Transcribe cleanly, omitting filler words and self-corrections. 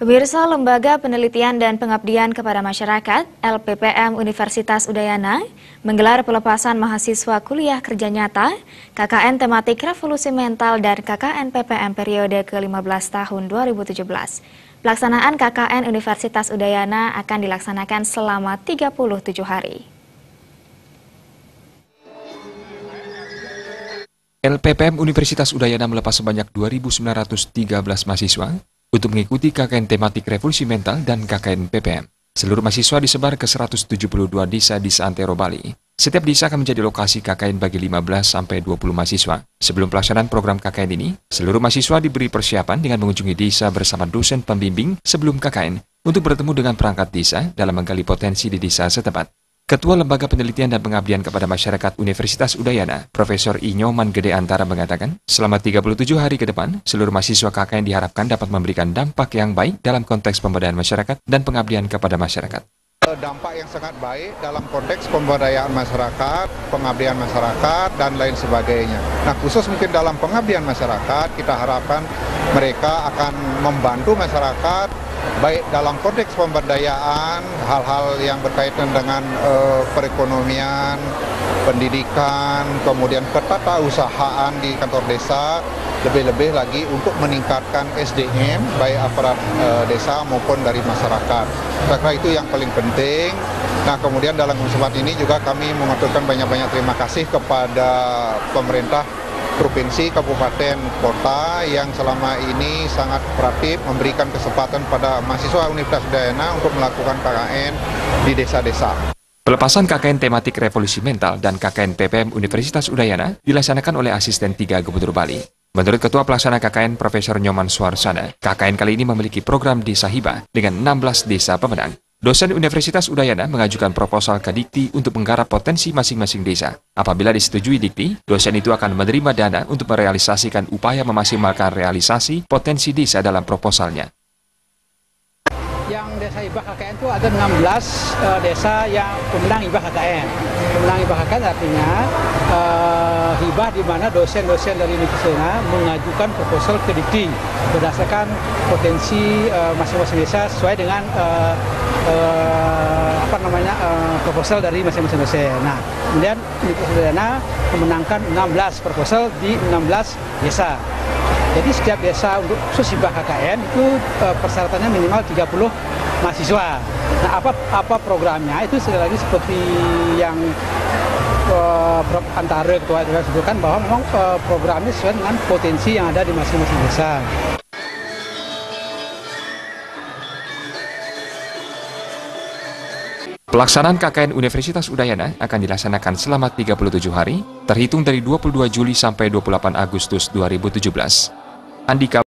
Pemirsa, Lembaga Penelitian dan Pengabdian kepada Masyarakat (LPPM) Universitas Udayana menggelar pelepasan mahasiswa kuliah kerja nyata KKN tematik revolusi mental dan KKN PPM periode ke-15 tahun 2017. Pelaksanaan KKN Universitas Udayana akan dilaksanakan selama 37 hari. LPPM Universitas Udayana melepas sebanyak 2.913 mahasiswa untuk mengikuti KKN tematik revolusi mental dan KKN PPM. Seluruh mahasiswa disebar ke 172 desa di seantero Bali. Setiap desa akan menjadi lokasi KKN bagi 15-20 mahasiswa. Sebelum pelaksanaan program KKN ini, seluruh mahasiswa diberi persiapan dengan mengunjungi desa bersama dosen pembimbing sebelum KKN untuk bertemu dengan perangkat desa dalam menggali potensi di desa setempat. Ketua Lembaga Penelitian dan Pengabdian kepada Masyarakat Universitas Udayana, Profesor I. Nyoman Gede Antara mengatakan, selama 37 hari ke depan, seluruh mahasiswa KKN diharapkan dapat memberikan dampak yang baik dalam konteks pemberdayaan masyarakat dan pengabdian kepada masyarakat. Dampak yang sangat baik dalam konteks pemberdayaan masyarakat, pengabdian masyarakat, dan lain sebagainya. Nah, khusus mungkin dalam pengabdian masyarakat, kita harapkan mereka akan membantu masyarakat baik dalam konteks pemberdayaan, hal-hal yang berkaitan dengan perekonomian, pendidikan, kemudian ketatausahaan di kantor desa, lebih-lebih lagi untuk meningkatkan SDM, baik aparat desa maupun dari masyarakat. Saya kira itu yang paling penting. Nah, kemudian dalam kesempatan ini juga kami mengaturkan banyak-banyak terima kasih kepada pemerintah provinsi, kabupaten, kota yang selama ini sangat proaktif memberikan kesempatan pada mahasiswa Universitas Udayana untuk melakukan KKN di desa-desa. Pelepasan KKN tematik revolusi mental dan KKN PPM Universitas Udayana dilaksanakan oleh Asisten 3 Gubernur Bali. Menurut Ketua Pelaksana KKN Profesor Nyoman Suarsana, KKN kali ini memiliki program Desa Hibah dengan 16 desa pemenang. Dosen Universitas Udayana mengajukan proposal ke Dikti untuk menggarap potensi masing-masing desa. Apabila disetujui Dikti, dosen itu akan menerima dana untuk merealisasikan upaya memaksimalkan realisasi potensi desa dalam proposalnya. Yang desa hibah KKN itu ada 16 desa yang pemenang hibah KKN. Pemenang hibah KKN artinya hibah di mana dosen-dosen dari Universitas mengajukan proposal ke Dikti berdasarkan potensi masing-masing desa sesuai dengan proposal dari masing-masing dosen. Nah, kemudian Universitas Udayana memenangkan 16 proposal di 16 desa. Jadi setiap desa untuk khusus hibah KKN itu persyaratannya minimal 30 mahasiswa. Nah, apa programnya itu sekali lagi seperti yang Prof. Antara Ketua sebutkan bahwa memang programnya sesuai dengan potensi yang ada di masing-masing desa. Pelaksanaan KKN Universitas Udayana akan dilaksanakan selama 37 hari, terhitung dari 22 Juli sampai 28 Agustus 2017. Andika